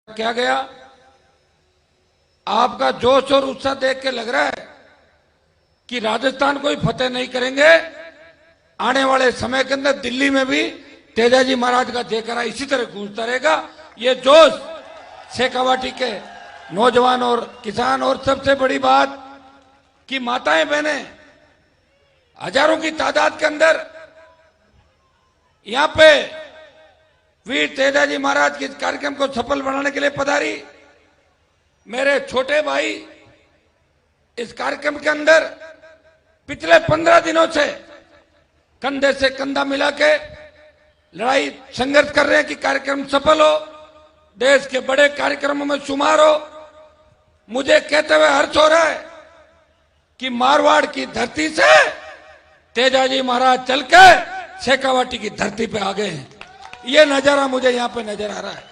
क्या गया। आपका जोश और उत्साह देख के लग रहा है कि राजस्थान को ही फतेह नहीं करेंगे। आने वाले समय के अंदर दिल्ली में भी तेजाजी महाराज का जयकारा इसी तरह गूंजता रहेगा। ये जोश शेखावाटी के नौजवान और किसान, और सबसे बड़ी बात कि माताएं बहनें हजारों की तादाद के अंदर यहां पे वीर तेजाजी महाराज के कार्यक्रम को सफल बनाने के लिए पधारी। मेरे छोटे भाई इस कार्यक्रम के अंदर पिछले 15 दिनों से कंधे से कंधा मिला के लड़ाई संघर्ष कर रहे हैं कि कार्यक्रम सफल हो, देश के बड़े कार्यक्रमों में शुमार हो। मुझे कहते हुए हर्ष हो रहा है कि मारवाड़ की धरती से तेजाजी महाराज चल के शेखावाटी की धरती पे आ गए हैं। ये नजारा मुझे यहां पे नजर आ रहा है।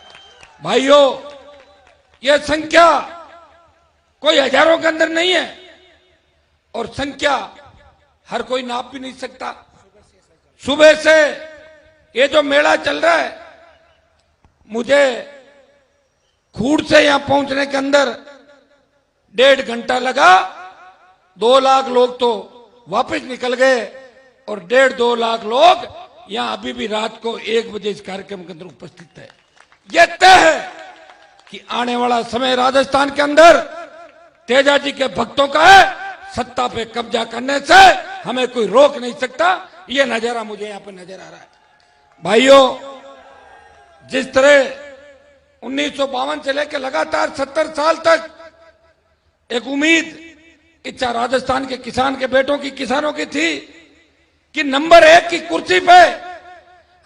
भाइयों, ये संख्या कोई हजारों के अंदर नहीं है और संख्या हर कोई नाप भी नहीं सकता। सुबह से ये जो मेला चल रहा है, मुझे खूड़ से यहां पहुंचने के अंदर 1.5 घंटा लगा। 2 लाख लोग तो वापस निकल गए और 1.5-2 लाख लोग यहां अभी भी रात को 1 बजे इस कार्यक्रम के अंदर उपस्थित है। यह तय है कि आने वाला समय राजस्थान के अंदर तेजाजी के भक्तों का है। सत्ता पे कब्जा करने से हमें कोई रोक नहीं सकता। यह नजारा मुझे यहां पर नजर आ रहा है। भाइयों, जिस तरह 1952 से लेकर लगातार 70 साल तक एक उम्मीद, इच्छा राजस्थान के किसान के बेटों की, किसानों की थी कि नंबर 1 की कुर्सी पे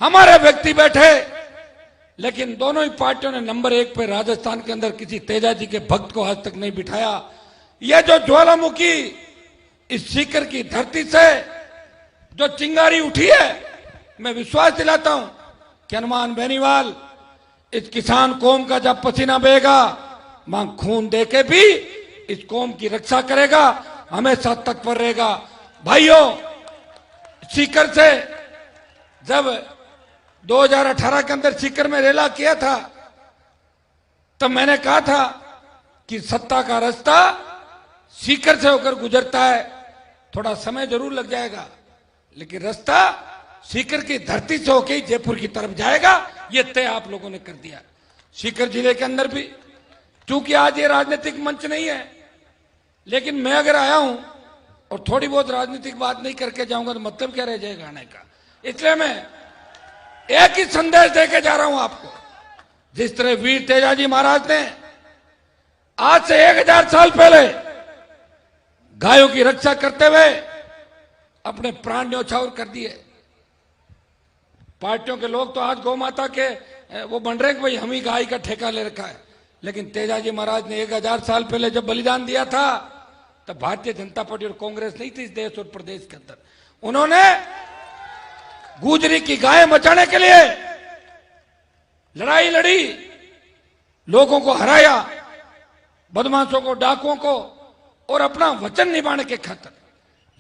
हमारे व्यक्ति बैठे, लेकिन दोनों ही पार्टियों ने नंबर 1 पे राजस्थान के अंदर किसी तेजाजी के भक्त को आज तक नहीं बिठाया। यह जो ज्वालामुखी इस सीकर की धरती से जो चिंगारी उठी है, मैं विश्वास दिलाता हूं कि हनुमान बेनीवाल इस किसान कौम का जब पसीना बहेगा, मां खून देके भी इस कौम की रक्षा करेगा, हमेशा तत्पर रहेगा। भाइयों, सीकर से जब 2018 के अंदर सीकर में रेला किया था, तब मैंने कहा था कि सत्ता का रास्ता सीकर से होकर गुजरता है। थोड़ा समय जरूर लग जाएगा, लेकिन रास्ता सीकर की धरती से होकर जयपुर की तरफ जाएगा। यह तय आप लोगों ने कर दिया। सीकर जिले के अंदर भी, चूंकि आज ये राजनीतिक मंच नहीं है, लेकिन मैं अगर आया हूं और थोड़ी बहुत राजनीतिक बात नहीं करके जाऊंगा तो मतलब क्या रह जाएगा आने का। इसलिए मैं एक ही संदेश देके जा रहा हूं आपको। जिस तरह वीर तेजाजी महाराज ने आज से 1000 साल पहले गायों की रक्षा करते हुए अपने प्राण न्यौछावर कर दिए। पार्टियों के लोग तो आज गौ माता के वो बन रहे हैं कि भाई हम ही गाय का ठेका ले रखा है, लेकिन तेजाजी महाराज ने 1000 साल पहले जब बलिदान दिया था, तब भारतीय जनता पार्टी और कांग्रेस नहीं थी इस देश और प्रदेश के अंदर। उन्होंने गुजरी की गाय बचाने के लिए लड़ाई लड़ी, लोगों को हराया, बदमाशों को, डाकुओं को, और अपना वचन निभाने के खातिर,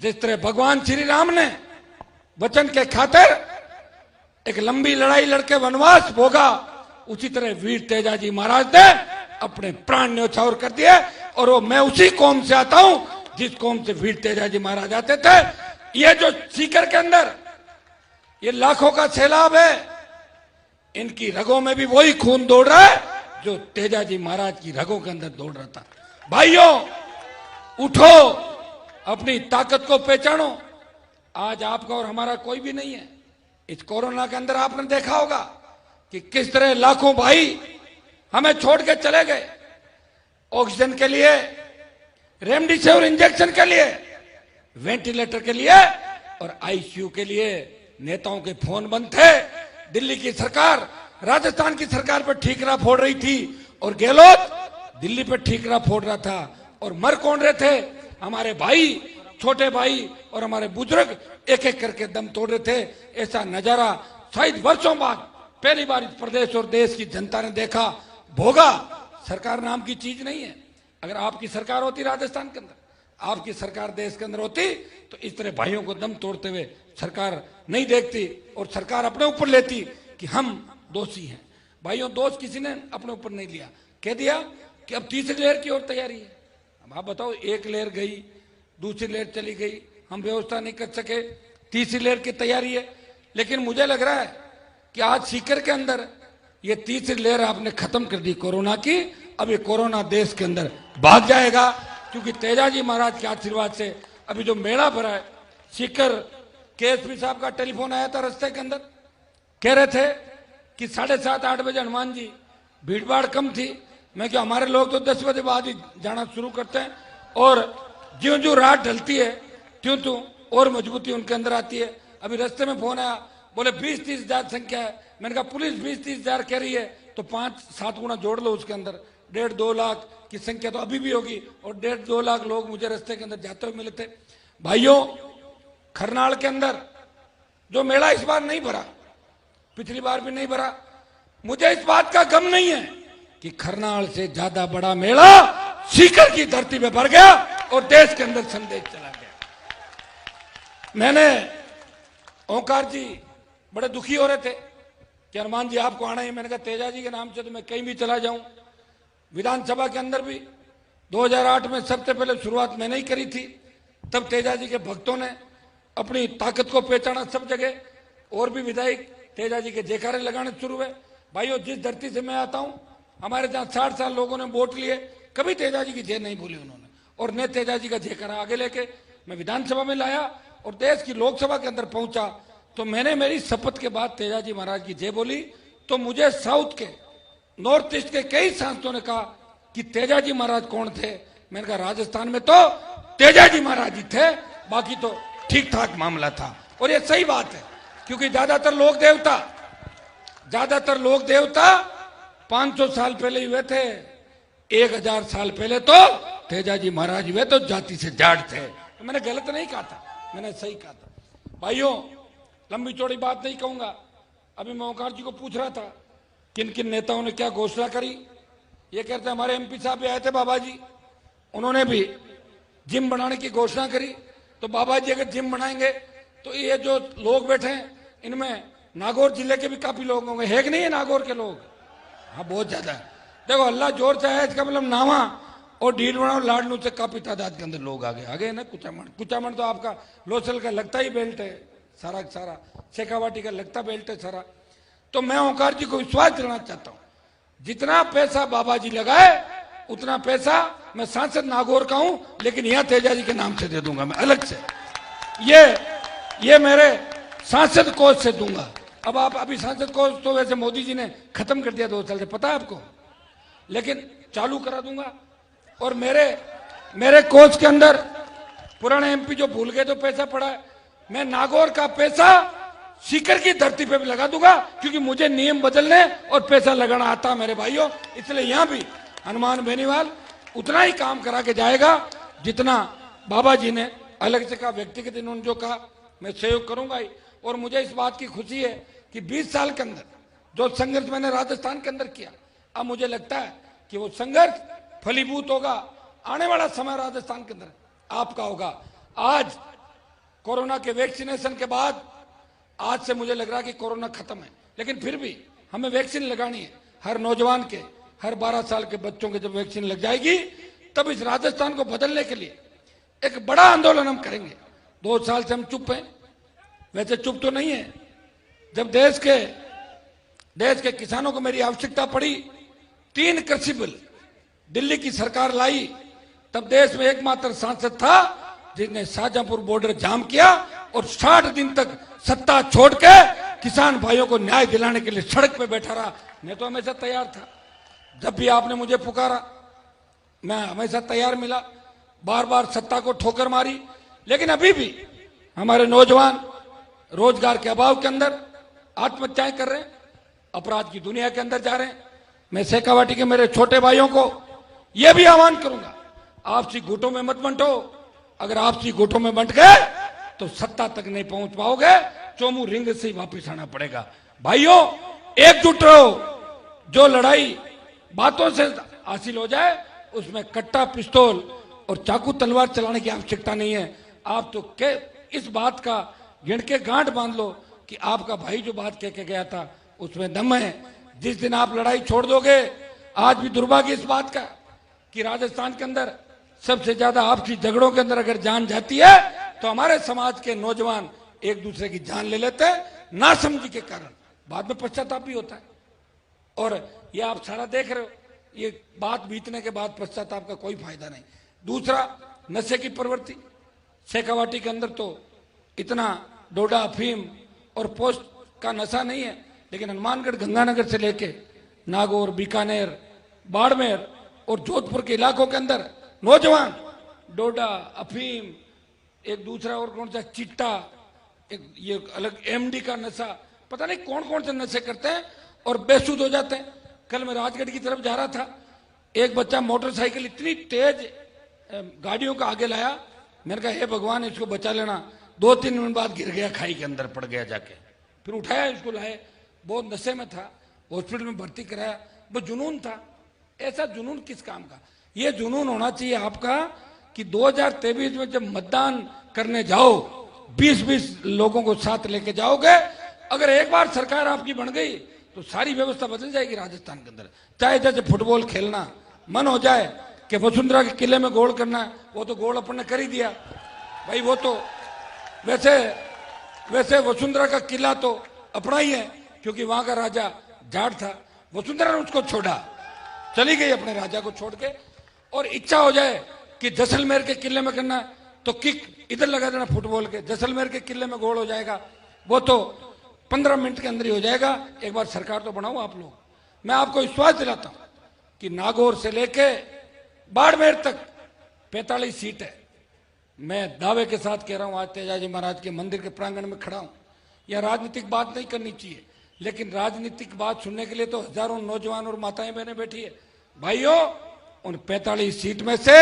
जिस तरह भगवान श्री राम ने वचन के खातिर एक लंबी लड़ाई लड़के वनवास भोगा, उसी तरह वीर तेजाजी महाराज ने अपने प्राण न्यौछावर कर दिए। और वो मैं उसी कौम से आता हूं जिस कौम से वीर तेजाजी महाराज आते थे। ये जो सीकर के अंदर ये लाखों का सैलाब है, इनकी रगों में भी वही खून दौड़ रहा है जो तेजाजी महाराज की रगों के अंदर दौड़ रहा था। भाइयों, उठो, अपनी ताकत को पहचानो। आज आपका और हमारा कोई भी नहीं है। इस कोरोना के अंदर आपने देखा होगा कि किस तरह लाखों भाई हमें छोड़ के चले गए। ऑक्सीजन के लिए, रेमडेसिविर इंजेक्शन के लिए, वेंटिलेटर के लिए और आईसीयू के लिए नेताओं के फोन बंद थे। दिल्ली की सरकार राजस्थान की सरकार पर ठीकरा फोड़ रही थी और गहलोत दिल्ली पर ठीकरा फोड़ रहा था। और मर कौन रहे थे? हमारे भाई, छोटे भाई और हमारे बुजुर्ग एक एक करके दम तोड़ रहे थे। ऐसा नजारा शायद वर्षों बाद पहली बार इस प्रदेश और देश की जनता ने देखा, भोगा। सरकार नाम की चीज नहीं है। अगर आपकी सरकार होती राजस्थान के अंदर, आपकी सरकार देश के अंदर होती, तो इस तरह भाइयों को दम तोड़ते हुए सरकार नहीं देखती और सरकार अपने ऊपर लेती कि हम दोषी हैं। भाइयों दोस्त किसी ने अपने ऊपर नहीं लिया, कह दिया कि अब तीसरी लहर की ओर तैयारी है। अब आप बताओ, एक लहर गई, दूसरी लहर चली गई, हम व्यवस्था नहीं कर सके, तीसरी लहर की तैयारी है। लेकिन मुझे लग रहा है कि आज सीकर के अंदर ये तीसरी लहर आपने खत्म कर दी कोरोना की। अब ये कोरोना देश के अंदर भाग जाएगा, क्योंकि तेजाजी महाराज के आशीर्वाद से अभी जो मेला भरा है सीकर, केएसपी साहब का टेलीफोन आया था रास्ते के अंदर, कह रहे थे कि 7:30-8 बजे हनुमान जी भीड़ भाड़ कम थी। मैं क्या, हमारे लोग तो 10 बजे बाद ही जाना शुरू करते हैं, और ज्यों ज्यों रात ढलती है त्यों त्यों और मजबूती उनके अंदर आती है। अभी रास्ते में फोन आया, बोले 20-30 हजार संख्या है। मैंने कहा पुलिस 20-30 हजार कह रही है तो 5-7 गुना जोड़ लो उसके अंदर, 1.5-2 लाख की संख्या तो अभी भी होगी, और 1.5-2 लाख लोग मुझे रास्ते के अंदर जाते हुए मिले थे। भाइयों, खरनाल के अंदर जो मेला इस बार नहीं भरा, पिछली बार भी नहीं भरा, मुझे इस बात का गम नहीं है कि खरनाल से ज्यादा बड़ा मेला सीकर की धरती पे भर गया और देश के अंदर संदेश चला गया। मैंने ओंकार जी बड़े दुखी हो रहे थे कि हनुमान जी आपको आना है। मैंने कहा तेजा जी के नाम से तो मैं कहीं भी चला जाऊं। विधानसभा के अंदर भी 2008 में सबसे पहले शुरुआत मैंने ही करी थी, तब तेजा जी के भक्तों ने अपनी ताकत को पहचाना सब जगह, और भी विधायक तेजा जी के जयकारे लगाने शुरू हुए। भाइयों, जिस धरती से मैं आता हूं, हमारे जहां 60 साल लोगों ने वोट लिए, कभी तेजा जी की जय नहीं बोली उन्होंने, और ने तेजा जी का जयकारा आगे लेके मैं विधानसभा में लाया और देश की लोकसभा के अंदर पहुंचा। तो मैंने मेरी शपथ के बाद तेजा जी महाराज की जय बोली। तो मुझे साउथ के, नॉर्थ ईस्ट के कई सांसदों ने कहा कि तेजा जी महाराज कौन थे। मैंने कहा राजस्थान में तो तेजा जी महाराज जी थे, बाकी तो ठीक ठाक मामला था। और ये सही बात है, क्योंकि ज्यादातर लोग देवता 500 साल पहले ही हुए थे, 1000 साल पहले तो तेजा जी महाराज हुए तो जाति से जाट थे। तो मैंने गलत नहीं कहा था, मैंने सही कहा था। भाइयों, लंबी चौड़ी बात नहीं कहूंगा। अभी मैं ओंकार जी को पूछ रहा था किन किन नेताओं ने क्या घोषणा करी। ये कहते हमारे एमपी साहब भी आए थे बाबा जी, उन्होंने भी जिम बनाने की घोषणा करी। तो बाबा जी अगर जिम बनाएंगे तो ये जो लोग बैठे हैं इनमें नागौर जिले के भी काफी लोग होंगे, है कि नहीं है नागौर के लोग? हाँ, बहुत ज्यादा है। देखो, अल्लाह जोर से है, इसका मतलब नावा और ढीलवड़ा और लाडनू से काफी तादाद के अंदर लोग आगे ना। कुचामण तो आपका लोसल का लगता ही बेल्ट है, सारा शेखावाटी का लगता बेल्ट है सारा। तो मैं ओंकार जी को विश्वास दिलाना चाहता हूं, जितना पैसा बाबा जी लगाए उतना पैसा मैं सांसद नागौर का हूं, लेकिन यहां तेजा जी के नाम से दे दूंगा मैं अलग से। ये मेरे सांसद कोष से दूंगा। अब आप अभी सांसद कोष तो वैसे मोदी जी ने खत्म कर दिया 2 साल से, पता है आपको, लेकिन चालू करा दूंगा। और मेरे कोष के अंदर पुराने एमपी जो भूल गए तो पैसा पड़ा है, मैं नागौर का पैसा सीकर की धरती पे भी लगा दूंगा, क्योंकि मुझे नियम बदलने और पैसा लगाना आता है मेरे भाइयों। इसलिए यहां भी हनुमान बेनीवाल उतना ही काम करा के जाएगा जितना बाबा जी ने अलग से कहा, व्यक्तिगत इन्होंने जो कहा मैं सहयोग करूंगा ही। और मुझे इस बात की खुशी है कि 20 साल के अंदर जो संघर्ष मैंने राजस्थान के अंदर किया, अब मुझे लगता है कि वो संघर्ष फलीभूत होगा। आने वाला समय राजस्थान के अंदर आपका होगा। आज कोरोना के वैक्सीनेशन के बाद आज से मुझे लग रहा है कि कोरोना खत्म है, लेकिन फिर भी हमें वैक्सीन लगानी है। हर नौजवान के, हर 12 साल के बच्चों के जब वैक्सीन लग जाएगी, तब इस राजस्थान को बदलने के लिए एक बड़ा आंदोलन हम करेंगे। 2 साल से हम चुप हैं, वैसे चुप तो नहीं है। जब देश के किसानों को मेरी आवश्यकता पड़ी, 3 कृषि बिल दिल्ली की सरकार लाई, तब देश में एकमात्र सांसद था जिसने शाहजहांपुर बॉर्डर जाम किया और 60 दिन तक सत्ता छोड़ के किसान भाइयों को न्याय दिलाने के लिए सड़क पे बैठा रहा। मैं तो हमेशा तैयार था, जब भी आपने मुझे पुकारा मैं हमेशा तैयार मिला। बार बार सत्ता को ठोकर मारी, लेकिन अभी भी हमारे नौजवान रोजगार के अभाव के अंदर आत्महत्याएं कर रहे हैं, अपराध की दुनिया के अंदर जा रहे हैं। मैं शेखावाटी के मेरे छोटे भाइयों को यह भी आह्वान करूंगा, आपसी गुटों में मत बंटो। अगर आपसी गुटों में बंट गए तो सत्ता तक नहीं पहुंच पाओगे, चोमू रिंग से ही वापिस आना पड़ेगा। भाइयों, एकजुट रहो। जो लड़ाई बातों से हासिल हो जाए उसमें कट्टा, पिस्तौल और चाकू तलवार चलाने की आवश्यकता नहीं है। आप तो इस बात का गिण के गांठ बांध लो कि आपका भाई जो बात कह के गया था उसमें दम है। जिस दिन आप लड़ाई छोड़ दोगे, आज भी दुर्भाग्य इस बात का कि राजस्थान के अंदर सबसे ज्यादा आपसी झगड़ों के अंदर अगर जान जाती है तो हमारे समाज के नौजवान एक दूसरे की जान ले लेते हैं नासमझी के कारण। बाद में पश्चाताप भी होता है, और ये आप सारा देख रहे हो। ये बात बीतने के बाद पश्चाताप का कोई फायदा नहीं। दूसरा, नशे की प्रवृत्ति। शेखावाटी के अंदर तो इतना डोडा, अफीम और पोस्ट का नशा नहीं है, लेकिन हनुमानगढ़, गंगानगर से लेके नागौर, बीकानेर, बाड़मेर और जोधपुर के इलाकों के अंदर नौजवान डोडा, अफीम, एक दूसरा और कौन सा चिट्टा, एक ये अलग एमडी का नशा, पता नहीं कौन कौन से नशे करते हैं और बेसुध हो जाते हैं। कल मैं राजगढ़ की तरफ जा रहा था, एक बच्चा मोटरसाइकिल इतनी तेज गाड़ियों का आगे लाया, मैंने कहा हे भगवान इसको बचा लेना। 2-3 मिनट बाद गिर गया, खाई के अंदर पड़ गया जाके। फिर उठाया, इसको लाए, बहुत नशे में था, हॉस्पिटल में भर्ती कराया। वो जुनून था। ऐसा जुनून किस काम का? ये जुनून होना चाहिए आपका कि 2023 में जब मतदान करने जाओ 20-20 लोगों को साथ लेके जाओगे। अगर एक बार सरकार आपकी बन गई तो सारी व्यवस्था बदल जाएगी राजस्थान के अंदर। चाहे जैसे फुटबॉल खेलना मन हो जाए कि वसुंधरा के किले में गोल करना है, वो तो गोल अपन ने कर ही दिया भाई। वो तो वैसे वसुंधरा का किला तो अपना ही है, क्योंकि वहां का राजा जाट था। वसुंधरा ने उसको छोड़ा, चली गई अपने राजा को छोड़ के। और इच्छा हो जाए कि जैसलमेर के किले में करना है तो किक इधर लगा देना फुटबॉल के, जैसलमेर के किले में गोल हो जाएगा। वो तो 15 मिनट के अंदर ही हो जाएगा। एक बार सरकार तो बनाओ आप लोग। मैं आपको विश्वास दिलाता हूं कि नागौर से लेके बाड़मेर तक 45 सीट है। मैं दावे के साथ कह रहा हूं, आज तेजाजी महाराज के मंदिर के प्रांगण में खड़ा हूं। यह राजनीतिक बात नहीं करनी चाहिए, लेकिन राजनीतिक बात सुनने के लिए तो हजारों नौजवान और माताएं बहनें बैठी है। भाइयों, उन 45 सीट में से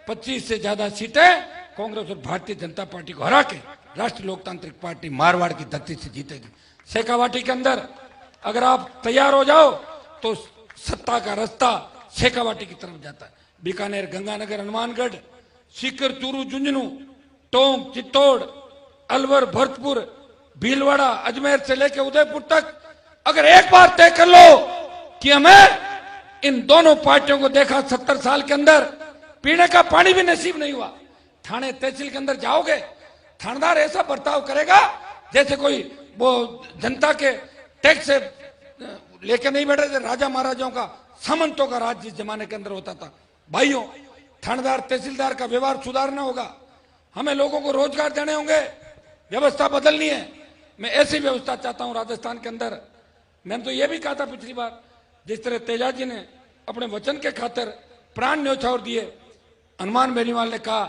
25 से ज्यादा सीटें कांग्रेस और भारतीय जनता पार्टी को हरा के राष्ट्रीय लोकतांत्रिक पार्टी मारवाड़ की धरती से जीतेगी। शेखावाटी के अंदर अगर आप तैयार हो जाओ तो सत्ता का रास्ता शेखावाटी की तरफ जाता है। बीकानेर, गंगानगर, हनुमानगढ़, सीकर, चूरू, झुंझुनू, टोंक, चित्तौड़, अलवर, भरतपुर, भीलवाड़ा, अजमेर से लेकर उदयपुर तक अगर एक बार तय कर लो कि हमें इन दोनों पार्टियों को देखा 70 साल के अंदर पीने का पानी भी नसीब नहीं हुआ। थाने तहसील के अंदर जाओगे, थानेदार ऐसा बर्ताव करेगा जैसे कोई वो जनता के टैक्स से लेके नहीं बैठे थे। राजा महाराजाओं का, सामंतों का राज जिस जमाने के अंदर होता था। भाइयों, थानेदार तहसीलदार का व्यवहार सुधारना होगा। हमें लोगों को रोजगार देने होंगे, व्यवस्था बदलनी है। मैं ऐसी व्यवस्था चाहता हूं राजस्थान के अंदर। मैंने तो यह भी कहा था पिछली बार, जिस तरह तेजाजी ने अपने वचन के खातिर प्राण न्यौछावर दिए, हनुमान बेनीवाल ने कहा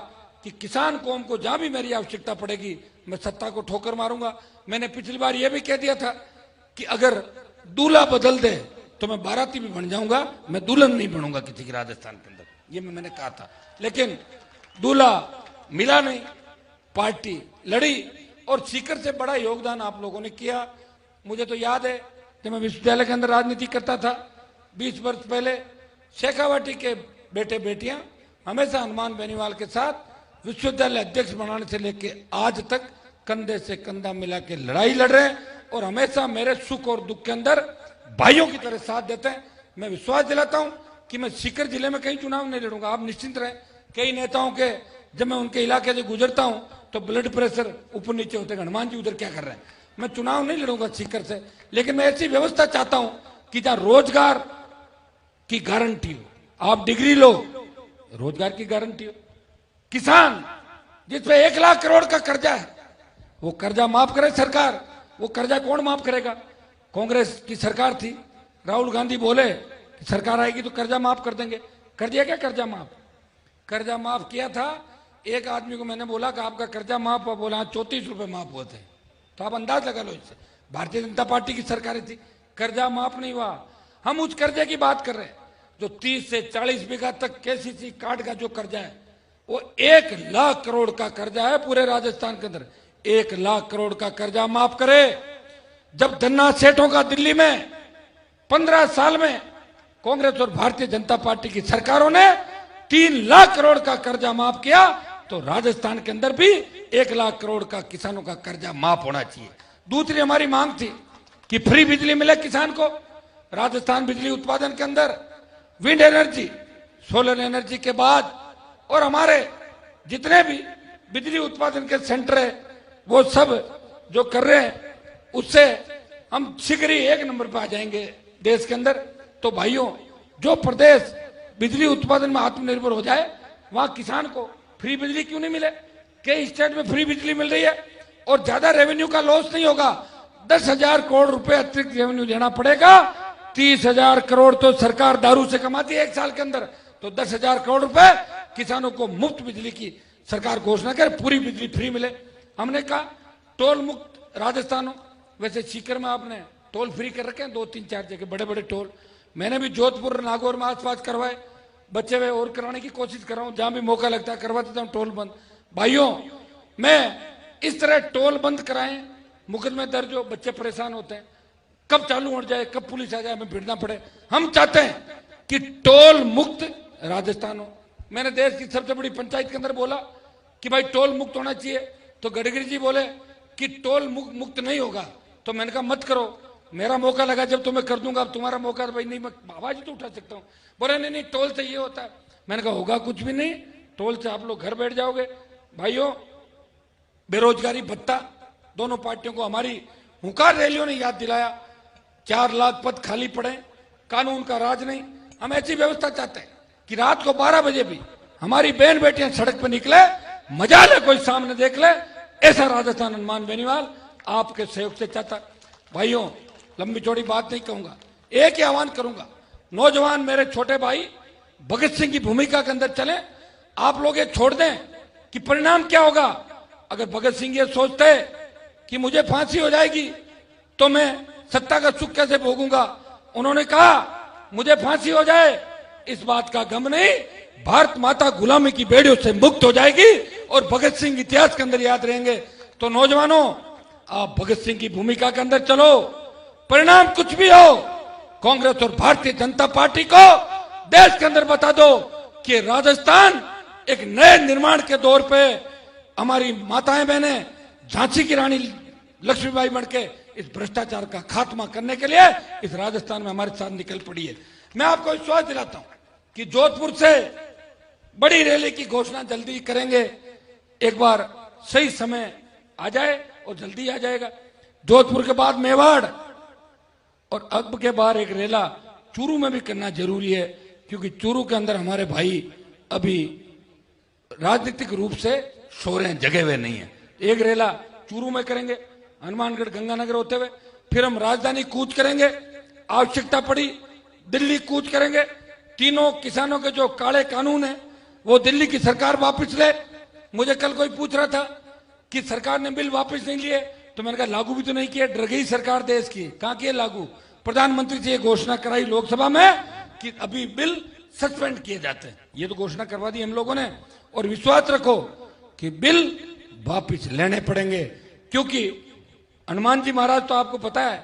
कि किसान कौम को जहां भी मेरी आवश्यकता पड़ेगी मैं सत्ता को ठोकर मारूंगा। मैंने पिछली बार यह भी कह दिया था कि अगर दूल्हा बदल दे तो मैं बाराती भी बन जाऊंगा, मैं दुल्हन नहीं बनूंगा किसी की राजस्थान के अंदर। ये मैंने कहा था, लेकिन दूल्हा मिला नहीं, पार्टी लड़ी और सीकर से बड़ा योगदान आप लोगों ने किया। मुझे तो याद है जब मैं विश्वविद्यालय के अंदर राजनीति करता था 20 वर्ष पहले, शेखावाटी के बेटे बेटियां हमेशा हनुमान बेनीवाल के साथ विश्वविद्यालय अध्यक्ष बनाने से लेके आज तक कंधे से कंधा मिला के लड़ाई लड़ रहे हैं और हमेशा मेरे सुख और दुख के अंदर भाइयों की तरह साथ देते हैं। मैं विश्वास दिलाता हूं कि मैं सीकर जिले में कहीं चुनाव नहीं लड़ूंगा, आप निश्चिंत रहें। कई नेताओं के जब मैं उनके इलाके से गुजरता हूं तो ब्लड प्रेशर ऊपर नीचे होते हैं, हनुमान जी उधर क्या कर रहे हैं। मैं चुनाव नहीं लड़ूंगा सीकर से, लेकिन मैं ऐसी व्यवस्था चाहता हूं कि जहां रोजगार की गारंटी हो। आप डिग्री लो, रोजगार की गारंटी हो। किसान जिसपे 1 लाख करोड़ का कर्जा है वो कर्जा माफ करे सरकार। वो कर्जा कौन माफ करेगा? कांग्रेस की सरकार थी, राहुल गांधी बोले कि सरकार आएगी तो कर्जा माफ कर देंगे। कर दिया क्या कर्जा माफ? कर्जा माफ किया था। एक आदमी को मैंने बोला कि आपका कर्जा माफ हुआ, बोला 34 रुपए माफ हुए थे। तो आप अंदाज लगा लो इससे। भारतीय जनता पार्टी की सरकारें थी, कर्जा माफ नहीं हुआ। हम उस कर्जे की बात कर रहे हैं जो 30 से 40 बीघा तक केसीसी कार्ड का जो कर्जा है, वो 1 लाख करोड़ का कर्जा है पूरे राजस्थान के अंदर। 1 लाख करोड़ का कर्जा माफ करे। जब धन्ना सेठों का दिल्ली में 15 साल में कांग्रेस और भारतीय जनता पार्टी की सरकारों ने 3 लाख करोड़ का कर्जा माफ किया, तो राजस्थान के अंदर भी 1 लाख करोड़ का किसानों का कर्जा माफ होना चाहिए। दूसरी हमारी मांग थी कि फ्री बिजली मिले किसान को। राजस्थान बिजली उत्पादन के अंदर विंड एनर्जी, सोलर एनर्जी के बाद और हमारे जितने भी बिजली उत्पादन के सेंटर है वो सब जो कर रहे हैं, उससे हम शीघ्र ही 1 नंबर पर आ जाएंगे देश के अंदर। तो भाइयों, जो प्रदेश बिजली उत्पादन में आत्मनिर्भर हो जाए, वहां किसान को फ्री बिजली क्यों नहीं मिले? कई स्टेट में फ्री बिजली मिल रही है और ज्यादा रेवेन्यू का लॉस नहीं होगा। 10,000 करोड़ रुपए अतिरिक्त रेवेन्यू देना पड़ेगा। 30,000 करोड़ तो सरकार दारू से कमाती है 1 साल के अंदर, तो 10,000 करोड़ रुपए किसानों को मुफ्त बिजली की सरकार घोषणा करे, पूरी बिजली फ्री मिले। हमने कहा टोल मुक्त राजस्थान हो। वैसे सीकर में आपने टोल फ्री कर रखे हैं 2-3-4 जगह, बड़े बड़े टोल। मैंने भी जोधपुर, नागौर में आसपास करवाए, बचे हुए और कराने की कोशिश कर रहा हूं, जहां भी मौका लगता है करवा देता हूं टोल बंद। भाइयों, मैं इस तरह टोल बंद कराएं, मुकदमे दर्ज हो, बच्चे परेशान होते हैं, कब चालू हो जाए, कब पुलिस आ जाए, हमें भिड़ना पड़े। हम चाहते हैं कि टोल मुक्त राजस्थान हो। मैंने देश की सबसे बड़ी पंचायत के अंदर बोला कि भाई टोल मुक्त होना चाहिए, तो गडकरी जी बोले कि टोल मुक्त नहीं होगा। तो मैंने कहा मत करो, मेरा मौका लगा जब तुम्हें कर दूंगा, अब तुम्हारा मौका, भाई नहीं, मैं आवाज तो उठा सकता हूँ। बोले नहीं नहीं, टोल से ये होता है। मैंने कहा होगा कुछ भी नहीं, टोल से आप लोग घर बैठ जाओगे। भाइयों, बेरोजगारी भत्ता, दोनों पार्टियों को हमारी हुंकार रैलियों ने याद दिलाया। 4 लाख पद खाली पड़े, कानून का राज नहीं। हम ऐसी व्यवस्था चाहते हैं कि रात को 12 बजे भी हमारी बहन बेटियां सड़क पर निकले, मजा ले, कोई सामने देख ले। ऐसा राजस्थान हनुमान बेनीवाल आपके सहयोग से चाहता। भाइयों, लंबी चौड़ी बात नहीं कहूंगा, एक ही आह्वान करूंगा, नौजवान मेरे छोटे भाई भगत सिंह की भूमिका के अंदर चले। आप लोग ये छोड़ दें कि परिणाम क्या होगा। अगर भगत सिंह ये सोचते कि मुझे फांसी हो जाएगी तो मैं सत्ता का सुख कैसे भोगूंगा, उन्होंने कहा मुझे फांसी हो जाए, इस बात का गम नहीं, भारत माता गुलामी की बेड़ियों से मुक्त हो जाएगी और भगत सिंह इतिहास के अंदर याद रहेंगे। तो नौजवानों, आप भगत सिंह की भूमिका के अंदर चलो। परिणाम कुछ भी हो, कांग्रेस और भारतीय जनता पार्टी को देश के अंदर बता दो कि राजस्थान एक नए निर्माण के दौर पे हमारी माताएं बहनें झांसी की रानी लक्ष्मीबाई बनके इस भ्रष्टाचार का खात्मा करने के लिए इस राजस्थान में हमारे साथ निकल पड़ी है। मैं आपको विश्वास दिलाता हूं कि जोधपुर से बड़ी रैली की घोषणा जल्दी करेंगे। एक बार सही समय आ जाए और जल्दी आ जाएगा। जोधपुर के बाद मेवाड़ और अब के बाद एक रेला चूरू में भी करना जरूरी है, क्योंकि चूरू के अंदर हमारे भाई अभी राजनीतिक रूप से सो रहे हैं, जगे हुए नहीं है। एक रेला चूरू में करेंगे, हनुमानगढ़ गंगानगर होते हुए, फिर हम राजधानी कूच करेंगे, आवश्यकता पड़ी दिल्ली कूच करेंगे। तीनों किसानों के जो काले कानून है वो दिल्ली की सरकार वापस ले। मुझे कल कोई पूछ रहा था कि सरकार ने बिल वापस नहीं लिए, तो मैंने कहा लागू भी तो नहीं किया, डर गई सरकार देश की, कहां किए लागू। प्रधानमंत्री जी ये घोषणा कराई लोकसभा में कि अभी बिल सस्पेंड किए जाते हैं, ये तो घोषणा करवा दी हम लोगों ने। और विश्वास रखो कि बिल वापस लेने पड़ेंगे, क्योंकि हनुमान जी महाराज तो आपको पता है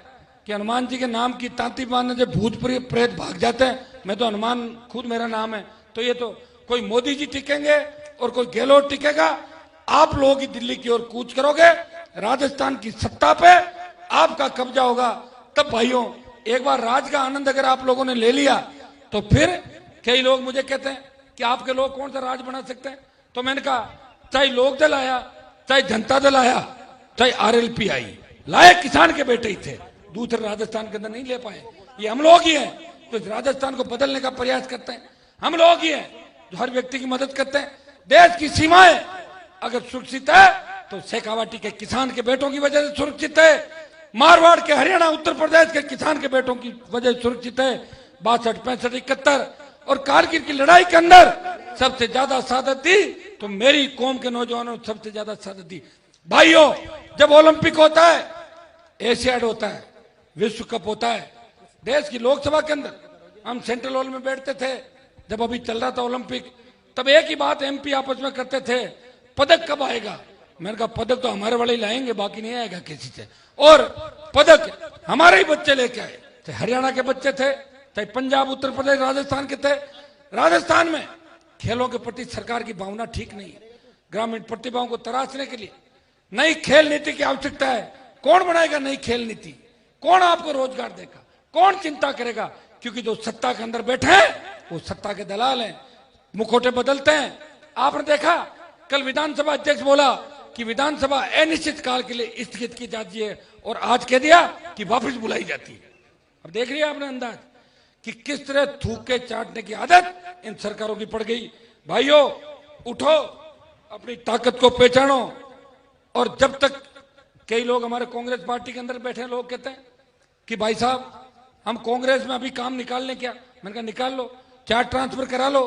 कि हनुमान जी के नाम की तांती मारने से भूत प्रेत भाग जाते हैं। मैं तो हनुमान खुद मेरा नाम है, तो ये तो कोई मोदी जी टिकेंगे और कोई गहलोत टिकेगा। आप लोग ही दिल्ली की ओर कूच करोगे, राजस्थान की सत्ता पे आपका कब्जा होगा। तब भाइयों, एक बार राज का आनंद अगर आप लोगों ने ले लिया तो फिर कई लोग मुझे कहते हैं कि आपके लोग कौन सा राज बना सकते हैं। तो मैंने कहा चाहे लोक दल आया, चाहे जनता दल आया, चाहे आरएलपी आई, लाए किसान के बेटे ही थे, दूसरे राजस्थान के अंदर नहीं ले पाए। ये हम लोग ही हैं तो इस राजस्थान को बदलने का प्रयास करते हैं, हम लोग ही हैं जो हर व्यक्ति की मदद करते हैं। देश की सीमाएं अगर सुरक्षित है तो शेखावाटी के किसान के बेटों की वजह से सुरक्षित है, मारवाड़ के, हरियाणा, उत्तर प्रदेश के किसान के बेटों की वजह से सुरक्षित है। 62, 65, 71 और कारगिल की लड़ाई के अंदर सबसे ज्यादा शहादत दी तो मेरी कौम के नौजवानों ने सबसे ज्यादा शहादत दी। भाइयों, जब ओलंपिक होता है, एशियाड होता है, विश्व कप होता है, देश की लोकसभा के अंदर हम सेंट्रल हॉल में बैठते थे जब अभी चल रहा था ओलंपिक, तब एक ही बात एमपी आपस में करते थे, पदक कब आएगा। मैंने कहा पदक तो हमारे वाले ही लाएंगे, बाकी नहीं आएगा किसी से। और पदक हमारे ही बच्चे लेके आए, चाहे हरियाणा के बच्चे थे, चाहे पंजाब, उत्तर प्रदेश, राजस्थान के थे। राजस्थान में खेलों के प्रति सरकार की भावना ठीक नहीं है। ग्रामीण प्रतिभाओं को तराशने के लिए नई खेल नीति की आवश्यकता है। कौन बनाएगा नई खेल नीति, कौन आपको रोजगार देगा, कौन चिंता करेगा? क्योंकि जो सत्ता के अंदर बैठे हैं वो सत्ता के दलाल हैं, मुखौटे बदलते हैं। आपने देखा कल विधानसभा अध्यक्ष बोला कि विधानसभा अनिश्चित काल के लिए स्थगित की जाती है और आज कह दिया कि वापस बुलाई जाती है। अब देख लिया आपने अंदाज कि किस तरह थूक के चाटने की आदत इन सरकारों की पड़ गई। भाइयों उठो, अपनी ताकत को पहचानो। और जब तक कई लोग हमारे कांग्रेस पार्टी के अंदर बैठे लोग कहते हैं कि भाई साहब हम कांग्रेस में अभी काम निकाल लें क्या? मैंने कहा निकाल लो, चार्ज ट्रांसफर करा लो,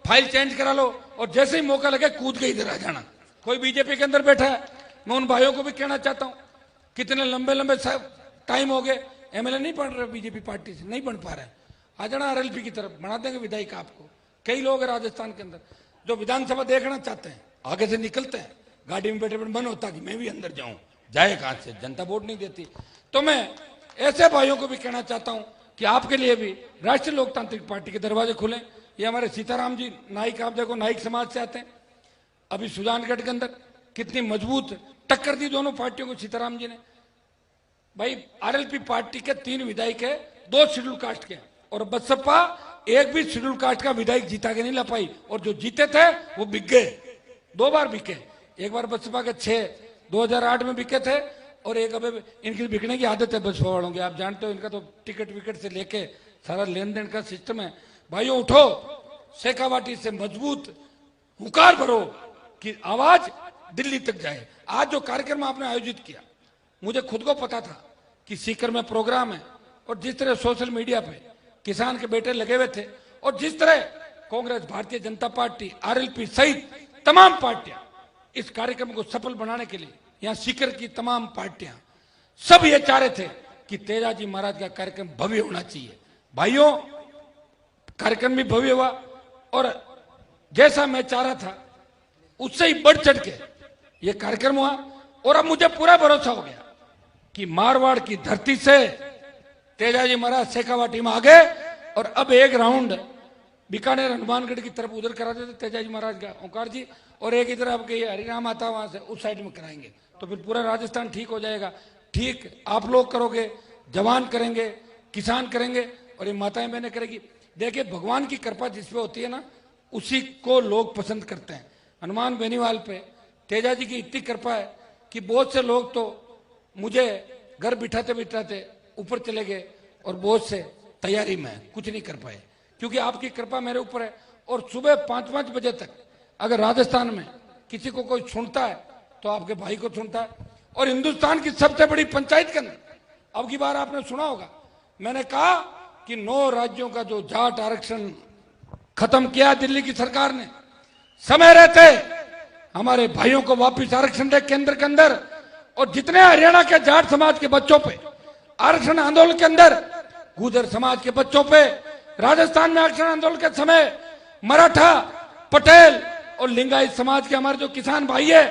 फाइल चेंज करा लो और जैसे ही मौका लगे कूद के इधर आ जाना। कोई बीजेपी के अंदर बैठा है, मैं उन भाइयों को भी कहना चाहता हूं, कितने लंबे लंबे टाइम हो गए एमएलए नहीं बन रहे, बीजेपी पार्टी से नहीं बन पा रहे, आ जाना आरएलपी की तरफ, बना देंगे विधायक आपको। कई लोग हैं राजस्थान के अंदर जो विधानसभा देखना चाहते हैं, आगे से निकलते हैं, गाड़ी में बैठे बैठे मन होता कि मैं भी अंदर जाऊं, जाए कहां से, जनता वोट नहीं देती। तो मैं ऐसे भाइयों को भी कहना चाहता हूं कि आपके लिए भी राष्ट्रीय लोकतांत्रिक पार्टी के दरवाजे खुले। ये हमारे सीताराम जी नाइक, आप देखो नाइक समाज से आते हैं, अभी सुजानगढ़ के अंदर कितनी मजबूत टक्कर दी दोनों पार्टियों को सीताराम जी ने। भाई आरएलपी पार्टी के 3 विधायक है, 2 शेड्यूल कास्ट के, और बसपा एक भी शेड्यूल कास्ट का विधायक जीता के नहीं ला पाई, और जो जीते थे वो बिक गए, 2 बार बिके। एक बार बसपा के 6 2008 में बिके थे, और एक अब इनकी बिकने की आदत है बसपा वालों की, आप जानते हो इनका तो टिकट विकेट से लेके सारा लेन देन का सिस्टम है। भाइयों उठो, शेखावाटी से मजबूत हुकार भरो कि आवाज दिल्ली तक जाए। आज जो कार्यक्रम आपने आयोजित किया, मुझे खुद को पता था कि सीकर में प्रोग्राम है, और जिस तरह सोशल मीडिया पे किसान के बेटे लगे हुए थे, और जिस तरह कांग्रेस, भारतीय जनता पार्टी, आरएलपी सहित तमाम पार्टियां इस कार्यक्रम को सफल बनाने के लिए, यहां सीकर की तमाम पार्टियां सब ये चाह रहे थे कि तेजाजी महाराज का कार्यक्रम भव्य होना चाहिए। भाइयों कार्यक्रम भी भव्य हुआ, और जैसा मैं चाह रहा था उससे ही बढ़ चढ़ के ये कार्यक्रम हुआ। और अब मुझे पूरा भरोसा हो गया कि मारवाड़ की धरती से तेजाजी महाराज शेखावाटी में आ गए, और अब एक राउंड बीकानेर हनुमानगढ़ की तरफ उधर करा देते तेजाजी महाराज का ओंकार जी, और एक इधर आपके ये हरिराम आता वहां से उस साइड में कराएंगे, तो फिर पूरा राजस्थान ठीक हो जाएगा। ठीक आप लोग करोगे, जवान करेंगे, किसान करेंगे, और ये माताएं बहनें करेगी। देखिए भगवान की कृपा जिसपे होती है ना, उसी को लोग पसंद करते हैं। हनुमान बेनीवाल पे तेजाजी की इतनी कृपा है कि बहुत से लोग तो मुझे घर बिठाते बिठाते ऊपर चले गए, और बहुत से तैयारी में कुछ नहीं कर पाए, क्योंकि आपकी कृपा मेरे ऊपर है। और सुबह 5-5 बजे तक अगर राजस्थान में किसी को कोई सुनता है तो आपके भाई को सुनता है। और हिंदुस्तान की सबसे बड़ी पंचायत के अंदर अब की बार आपने सुना होगा, मैंने कहा कि 9 राज्यों का जो जाट आरक्षण खत्म किया दिल्ली की सरकार ने, समय रहते हमारे भाइयों को वापस आरक्षण दे केंद्र के अंदर। और जितने हरियाणा के जाट समाज के बच्चों पे आरक्षण आंदोलन के अंदर, गुर्जर समाज के बच्चों पे राजस्थान में आरक्षण आंदोलन के समय मराठा, पटेल और लिंगायत समाज के हमारे जो किसान भाई है,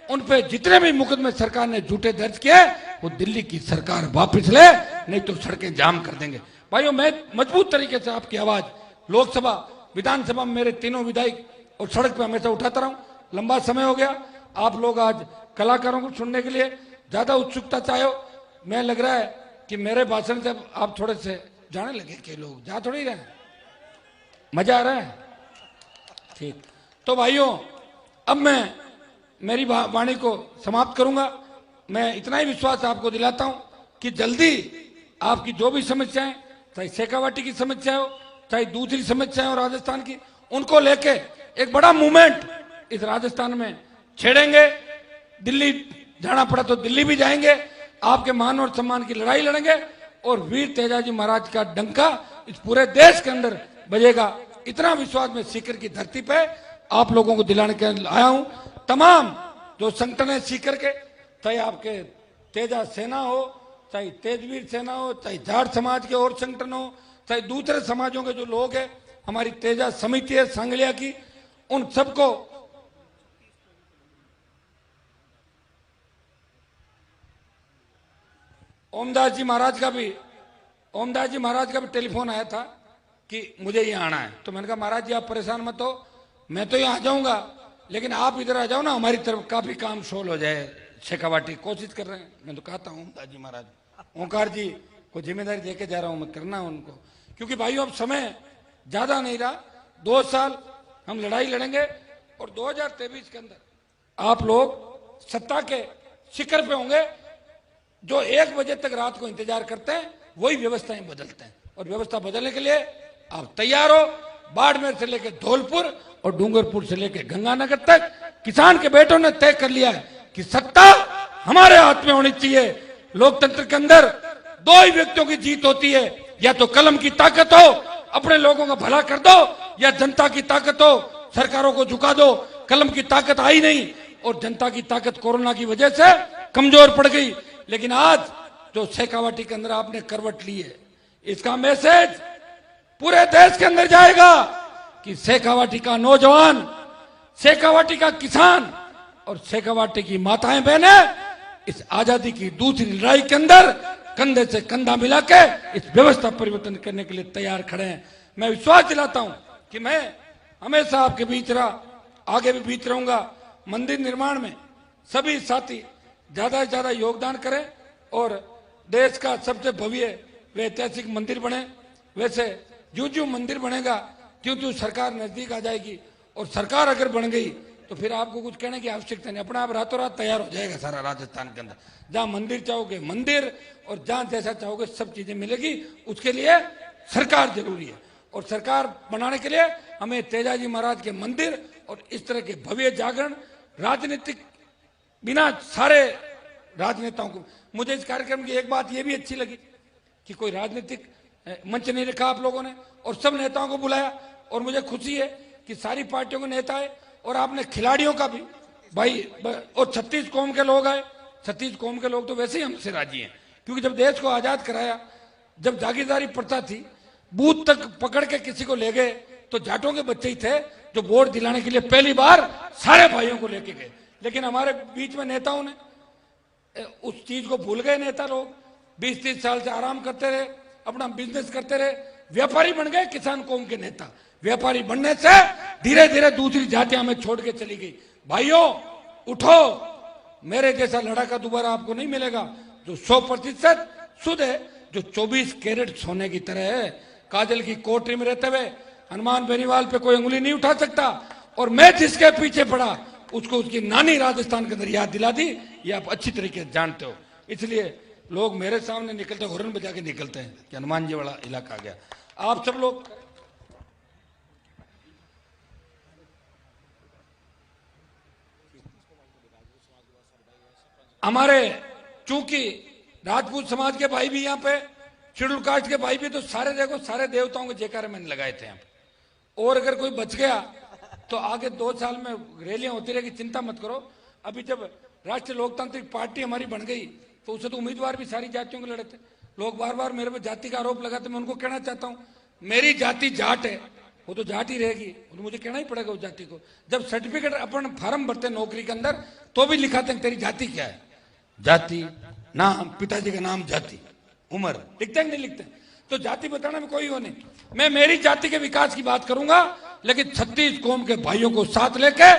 उन पे जितने भी मुकदमे सरकार ने झूठे दर्ज किए, वो दिल्ली की सरकार वापस ले, नहीं तो सड़कें जाम कर देंगे। भाइयों मैं मजबूत तरीके से आपकी आवाज लोकसभा, विधानसभा में मेरे तीनों विधायक और सड़क पे हमेशा उठाता रहा हूं। लंबा समय हो गया, आप लोग आज कलाकारों को सुनने के लिए ज्यादा उत्सुकता चाहे, मैं लग रहा है कि मेरे भाषण से आप थोड़े से जाने लगे कि लोग जा थोड़ी रहे हैं, मजा आ रहा है। ठीक, तो भाइयों अब मैं मेरी वाणी को समाप्त करूंगा। मैं इतना ही विश्वास आपको दिलाता हूं कि जल्दी आपकी जो भी समस्याएं, चाहे शेखावाटी की समस्या हो, चाहे दूसरी समस्याएं हो राजस्थान की, उनको लेके एक बड़ा मूवमेंट इस राजस्थान में छेड़ेंगे। दिल्ली जाना पड़ा तो दिल्ली भी जाएंगे, आपके मान और सम्मान की लड़ाई लड़ेंगे, और वीर तेजाजी महाराज का डंका इस पूरे देश के अंदर बजेगा। इतना विश्वास में सीकर की धरती पे आप लोगों को दिलाने के आया हूं। तमाम जो संगठन है सीकर के, चाहे आपके तेजा सेना हो, चाहे तेजवीर सेना हो, चाहे जाट समाज के और संगठन हो, चाहे दूसरे समाजों के जो लोग हैं, हमारी तेजा समिति है सांगलिया की, उन सबको ओमदास जी महाराज का भी टेलीफोन आया था कि मुझे यहाँ आना है। तो मैंने कहा महाराज जी आप परेशान मत हो, मैं तो यहाँ आ जाऊंगा, लेकिन आप इधर आ जाओ ना, हमारी तरफ काफी काम सोल हो जाए। शेखावाटी कोशिश कर रहे हैं, मैं तो कहता हूँ ओमदास जी महाराज, ओंकार जी वो जिम्मेदारी देके जा रहा हूं मैं, करना है उनको। क्योंकि भाइयों अब समय ज्यादा नहीं रहा, 2 साल हम लड़ाई लड़ेंगे और 2023 के अंदर आप लोग सत्ता के शिखर पे होंगे। जो 1 बजे तक रात को इंतजार करते हैं वही व्यवस्थाएं बदलते हैं, और व्यवस्था बदलने के लिए आप तैयार हो। बाड़मेर से लेकर धौलपुर और डूंगरपुर से लेकर गंगानगर तक किसान के बेटों ने तय कर लिया है कि सत्ता हमारे हाथ में होनी चाहिए। लोकतंत्र के अंदर 2 ही व्यक्तियों की जीत होती है, या तो कलम की ताकत हो, अपने लोगों का भला कर दो, या जनता की ताकत हो, सरकारों को झुका दो। कलम की ताकत आई नहीं और जनता की ताकत कोरोना की वजह से कमजोर पड़ गई। लेकिन आज जो शेखावाटी के अंदर आपने करवट ली है, इसका मैसेज पूरे देश के अंदर जाएगा कि शेखावाटी का नौजवान, शेखावाटी का किसान और शेखावाटी की माताएं बहनें इस आजादी की दूसरी लड़ाई के अंदर कंधे से कंधा मिला के इस व्यवस्था परिवर्तन करने के लिए तैयार खड़े हैं। मैं विश्वास दिलाता हूं कि मैं हमेशा आपके बीच रहा, आगे भी बीच रहूंगा। मंदिर निर्माण में सभी साथी ज्यादा से ज्यादा योगदान करें और देश का सबसे भव्य व ऐतिहासिक मंदिर बने। वैसे जो जो मंदिर बनेगा त्यों त्यों सरकार नजदीक आ जाएगी, और सरकार अगर बन गई तो फिर आपको कुछ कहने की आवश्यकता नहीं, अपना आप रातों रात तैयार हो जाएगा सारा राजस्थान के अंदर। जहां मंदिर चाहोगे मंदिर, और जहां जैसा चाहोगे सब चीजें मिलेगी। उसके लिए सरकार जरूरी है, और सरकार बनाने के लिए हमें तेजाजी महाराज के मंदिर और इस तरह के भव्य जागरण, राजनीतिक बिना सारे राजनेताओं को। मुझे इस कार्यक्रम की एक बात यह भी अच्छी लगी कि कोई राजनीतिक मंच नहीं रखा आप लोगों ने, और सब नेताओं को बुलाया। और मुझे खुशी है कि सारी पार्टियों के नेता आए, और आपने खिलाड़ियों का भी भाई, और 36 कौम के लोग आए। 36 कौम के लोग तो वैसे ही हमसे राजी हैं, क्योंकि जब देश को आजाद कराया, जब जागीरदारी प्रथा थी, बूथ तक पकड़ के किसी को ले गए तो जाटों के बच्चे ही थे जो वोट दिलाने के लिए पहली बार सारे भाइयों को लेके गए। लेकिन हमारे बीच में नेताओं ने उस चीज को भूल गए। नेता लोग 20-30 साल से आराम करते रहे, अपना बिजनेस करते रहे, व्यापारी बन गए किसान कौम के नेता। व्यापारी बनने से धीरे धीरे दूसरी जातियां हमें छोड़ के चली गई। भाइयों उठो, मेरे जैसा लड़ाका दोबारा आपको नहीं मिलेगा जो 100% शुद्ध है, जो 24 कैरेट सोने की तरह है। काजल की कोठरी में रहते हुए हनुमान बेनीवाल पे कोई उंगली नहीं उठा सकता, और मैं जिसके पीछे पड़ा उसको उसकी नानी राजस्थान के अंदर याद दिला दी, ये आप अच्छी तरीके से जानते हो। इसलिए लोग मेरे सामने निकलते हॉर्न बजा के निकलते हैं कि हनुमान जी वाला इलाका आ गया। आप सब लोग हमारे, चूंकि राजपूत समाज के भाई भी यहाँ पे, शेड्यूल कास्ट के भाई भी, तो सारे देखो सारे देवताओं के जयकारे मैंने लगाए थे यहाँ पे। और अगर कोई बच गया तो आगे 2 साल में रैलियां होती रहेगी, चिंता मत करो। अभी जब राष्ट्रीय लोकतांत्रिक पार्टी हमारी बन गई तो उसे तो उम्मीदवार भी सारी जातियों के लड़े थे। लोग बार बार मेरे पे जाति का आरोप लगाते, मैं उनको कहना चाहता हूँ मेरी जाति जाट है, वो तो जाट ही रहेगी, तो मुझे कहना ही पड़ेगा उस जाति को। जब सर्टिफिकेट अपन फॉर्म भरते नौकरी के अंदर तो भी लिखाते हैं तेरी जाति क्या है, जाति, नाम, पिताजी का नाम, जाति, उम्र, लिखते हैं नहीं लिखते? तो जाति बताने में कोई वो नहीं। मैं मेरी जाति के विकास की बात करूंगा, लेकिन 36 कौम के भाइयों को साथ लेके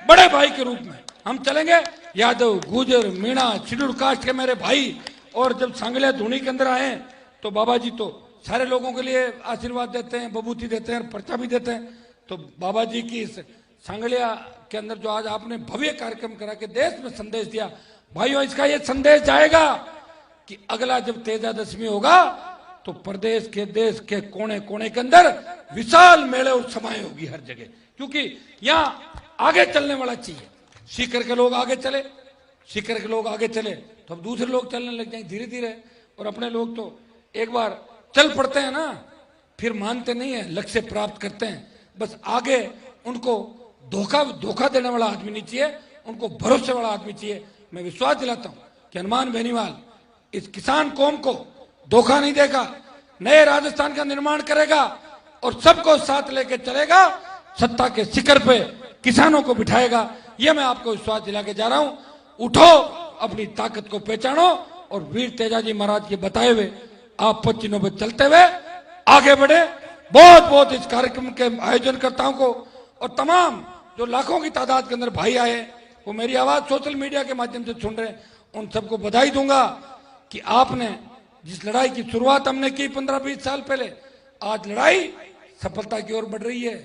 बड़े भाई के रूप में हम चलेंगे। यादव, गुजर, मीणा, शेड्यूल कास्ट के मेरे भाई, और जब सांगलिया धुनी के अंदर आए तो बाबा जी तो सारे लोगों के लिए आशीर्वाद देते हैं, बबूती देते हैं, पर्चा भी देते हैं। तो बाबा जी की इस सांगलिया के अंदर जो आज आपने भव्य कार्यक्रम करा के देश में संदेश दिया, भाइयों इसका ये संदेश जाएगा कि अगला जब तेजादशमी होगा तो प्रदेश के, देश के कोने कोने के अंदर विशाल मेले और समाएं होगी हर जगह, क्योंकि यहाँ आगे चलने वाला चाहिए। सीकर के लोग आगे चले, सीकर के लोग आगे चले तो अब दूसरे लोग चलने लग जाएंगे धीरे धीरे। और अपने लोग तो एक बार चल पड़ते हैं ना, फिर मानते नहीं है, लक्ष्य प्राप्त करते हैं। बस आगे उनको धोखा देने वाला आदमी नहीं चाहिए, उनको भरोसे वाला आदमी चाहिए। मैं विश्वास दिलाता हूं कि हनुमान बेनीवाल इस किसान कौम को धोखा नहीं देगा, नए राजस्थान का निर्माण करेगा और सबको साथ लेके चलेगा, सत्ता के शिखर पे किसानों को बिठाएगा। यह मैं आपको विश्वास दिला के जा रहा हूं। उठो, अपनी ताकत को पहचानो और वीर तेजाजी महाराज के बताए हुए आप पच्चीनों पर चलते हुए आगे बढ़े। बहुत बहुत इस कार्यक्रम के आयोजनकर्ताओं को और तमाम जो लाखों की तादाद के अंदर भाई आए, वो मेरी आवाज सोशल मीडिया के माध्यम से सुन रहे हैं, उन सबको बधाई दूंगा कि आपने जिस लड़ाई की शुरुआत हमने की 15-20 साल पहले, आज लड़ाई सफलता की ओर बढ़ रही है।